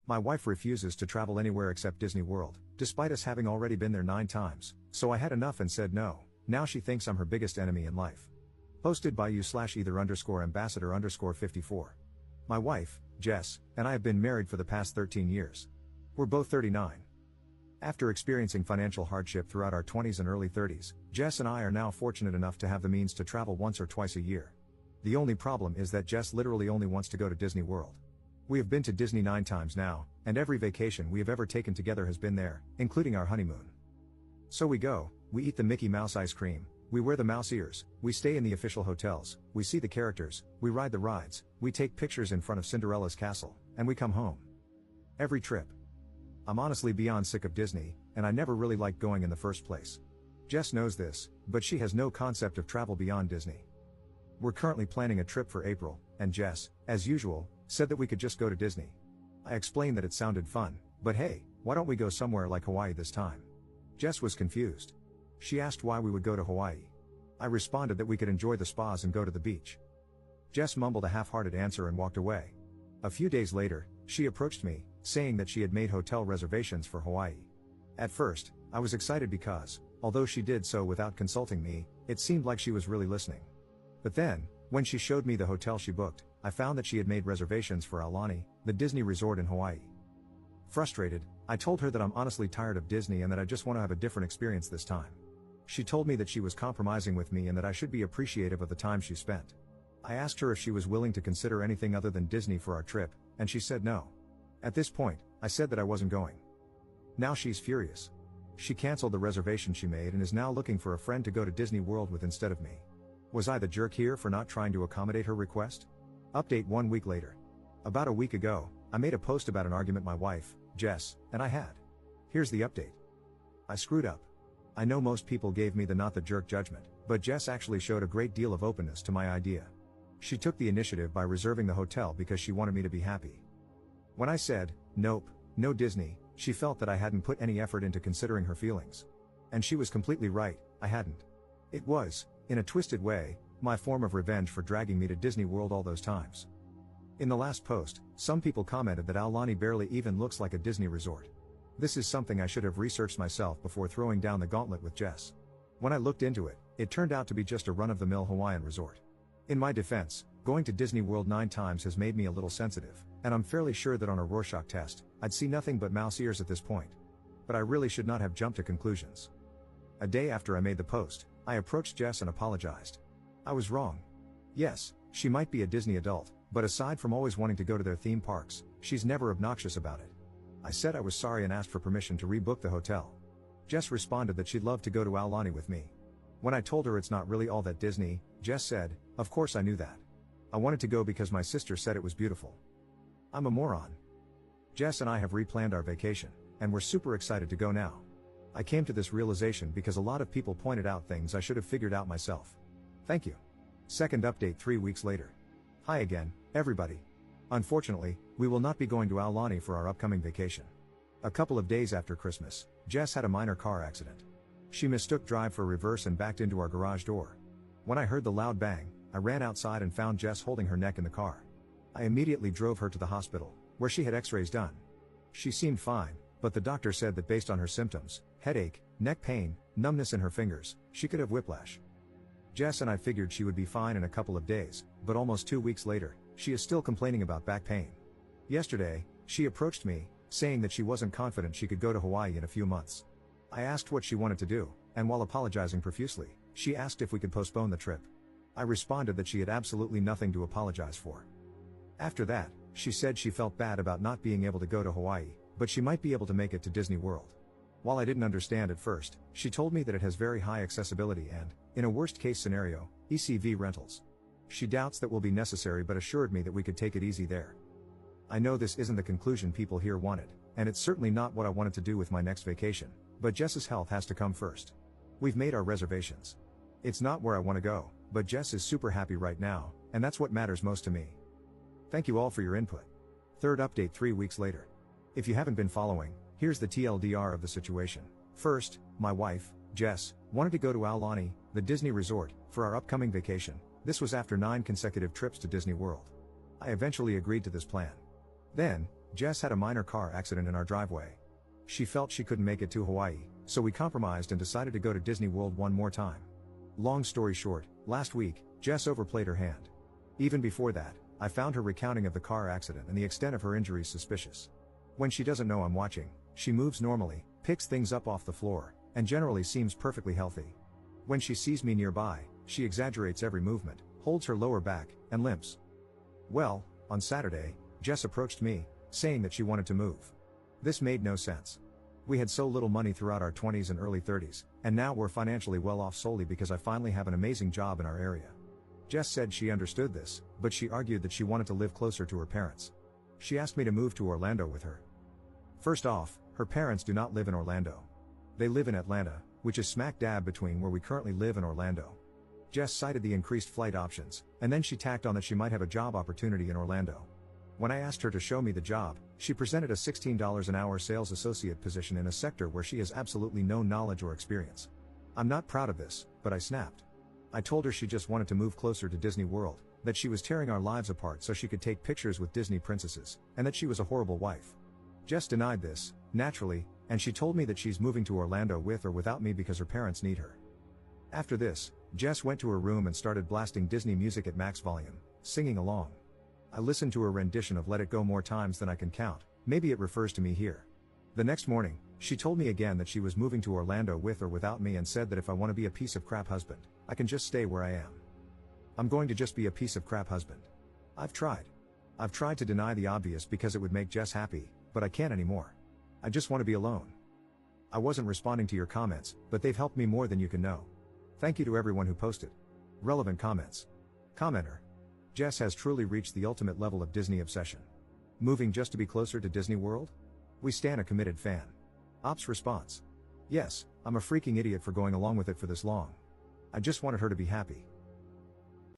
My wife refuses to travel anywhere except Disney World, despite us having already been there 9 times, so I had enough and said no. Now she thinks I'm her biggest enemy in life. Posted by you/either_ambassador_54. My wife, Jess, and I have been married for the past 13 years. We're both 39. After experiencing financial hardship throughout our 20s and early 30s, Jess and I are now fortunate enough to have the means to travel once or twice a year. The only problem is that Jess literally only wants to go to Disney World. We have been to Disney 9 times now, and every vacation we have ever taken together has been there, including our honeymoon. So we go, we eat the Mickey Mouse ice cream, we wear the mouse ears, we stay in the official hotels, we see the characters, we ride the rides, we take pictures in front of Cinderella's castle, and we come home. Every trip. I'm honestly beyond sick of Disney, and I never really liked going in the first place. Jess knows this, but she has no concept of travel beyond Disney. We're currently planning a trip for April, and Jess, as usual, said that we could just go to Disney. I explained that it sounded fun, but hey, why don't we go somewhere like Hawaii this time? Jess was confused. She asked why we would go to Hawaii. I responded that we could enjoy the spas and go to the beach. Jess mumbled a half-hearted answer and walked away. A few days later, she approached me, saying that she had made hotel reservations for Hawaii. At first, I was excited because, although she did so without consulting me, it seemed like she was really listening. But then, when she showed me the hotel she booked, I found that she had made reservations for Aulani, the Disney resort in Hawaii. Frustrated, I told her that I'm honestly tired of Disney and that I just want to have a different experience this time. She told me that she was compromising with me and that I should be appreciative of the time she spent. I asked her if she was willing to consider anything other than Disney for our trip, and she said no. At this point, I said that I wasn't going. Now she's furious. She canceled the reservation she made and is now looking for a friend to go to Disney World with instead of me. Was I the jerk here for not trying to accommodate her request? Update 1 week later. About a week ago, I made a post about an argument my wife, Jess, and I had. Here's the update. I screwed up. I know most people gave me the not the jerk judgment, but Jess actually showed a great deal of openness to my idea. She took the initiative by reserving the hotel because she wanted me to be happy. When I said, nope, no Disney, she felt that I hadn't put any effort into considering her feelings. And she was completely right, I hadn't. It was, in a twisted way, my form of revenge for dragging me to Disney World all those times. In the last post, some people commented that Aulani barely even looks like a Disney resort. This is something I should have researched myself before throwing down the gauntlet with Jess. When I looked into it, it turned out to be just a run-of-the-mill Hawaiian resort. In my defense, going to Disney World 9 times has made me a little sensitive, and I'm fairly sure that on a Rorschach test, I'd see nothing but mouse ears at this point. But I really should not have jumped to conclusions. A day after I made the post, I approached Jess and apologized. I was wrong. Yes, she might be a Disney adult, but aside from always wanting to go to their theme parks, she's never obnoxious about it. I said I was sorry and asked for permission to rebook the hotel. Jess responded that she'd love to go to Aulani with me. When I told her it's not really all that Disney, Jess said, of course I knew that. I wanted to go because my sister said it was beautiful. I'm a moron. Jess and I have replanned our vacation, and we're super excited to go now. I came to this realization because a lot of people pointed out things I should have figured out myself. Thank you. Second update 3 weeks later. Hi again, everybody. Unfortunately, we will not be going to Aulani for our upcoming vacation. A couple of days after Christmas, Jess had a minor car accident. She mistook drive for reverse and backed into our garage door. When I heard the loud bang, I ran outside and found Jess holding her neck in the car. I immediately drove her to the hospital, where she had x-rays done. She seemed fine, but the doctor said that based on her symptoms, headache, neck pain, numbness in her fingers, she could have whiplash. Jess and I figured she would be fine in a couple of days, but almost 2 weeks later, she is still complaining about back pain. Yesterday, she approached me, saying that she wasn't confident she could go to Hawaii in a few months. I asked what she wanted to do, and while apologizing profusely, she asked if we could postpone the trip. I responded that she had absolutely nothing to apologize for. After that, she said she felt bad about not being able to go to Hawaii, but she might be able to make it to Disney World. While I didn't understand at first, she told me that it has very high accessibility and, in a worst-case scenario, ECV rentals. She doubts that will be necessary but assured me that we could take it easy there. I know this isn't the conclusion people here wanted, and it's certainly not what I wanted to do with my next vacation, but Jess's health has to come first. We've made our reservations. It's not where I want to go, but Jess is super happy right now, and that's what matters most to me. Thank you all for your input. Third update 3 weeks later. If you haven't been following, here's the TLDR of the situation. First, my wife, Jess, wanted to go to Aulani, the Disney resort, for our upcoming vacation. This was after 9 consecutive trips to Disney World. I eventually agreed to this plan. Then, Jess had a minor car accident in our driveway. She felt she couldn't make it to Hawaii, so we compromised and decided to go to Disney World one more time. Long story short, last week, Jess overplayed her hand. Even before that, I found her recounting of the car accident and the extent of her injuries suspicious. When she doesn't know I'm watching, she moves normally, picks things up off the floor, and generally seems perfectly healthy. When she sees me nearby, she exaggerates every movement, holds her lower back, and limps. Well, on Saturday, Jess approached me, saying that she wanted to move. This made no sense. We had so little money throughout our 20s and early 30s, and now we're financially well off solely because I finally have an amazing job in our area. Jess said she understood this, but she argued that she wanted to live closer to her parents. She asked me to move to Orlando with her. First off, her parents do not live in Orlando. They live in Atlanta, which is smack dab between where we currently live and Orlando. Jess cited the increased flight options, and then she tacked on that she might have a job opportunity in Orlando. When I asked her to show me the job, she presented a $16 an hour sales associate position in a sector where she has absolutely no knowledge or experience. I'm not proud of this, but I snapped. I told her she just wanted to move closer to Disney World, that she was tearing our lives apart so she could take pictures with Disney princesses, and that she was a horrible wife. Jess denied this, naturally, and she told me that she's moving to Orlando with or without me because her parents need her. After this, Jess went to her room and started blasting Disney music at max volume, singing along. I listened to her rendition of Let It Go more times than I can count, maybe it refers to me here. The next morning, she told me again that she was moving to Orlando with or without me and said that if I want to be a piece of crap husband, I can just stay where I am. I'm going to just be a piece of crap husband. I've tried to deny the obvious because it would make Jess happy, but I can't anymore. I just want to be alone. I wasn't responding to your comments, but they've helped me more than you can know. Thank you to everyone who posted relevant comments. Commenter. Jess has truly reached the ultimate level of Disney obsession. Moving just to be closer to Disney World? We stan a committed fan. Ops response. Yes, I'm a freaking idiot for going along with it for this long. I just wanted her to be happy.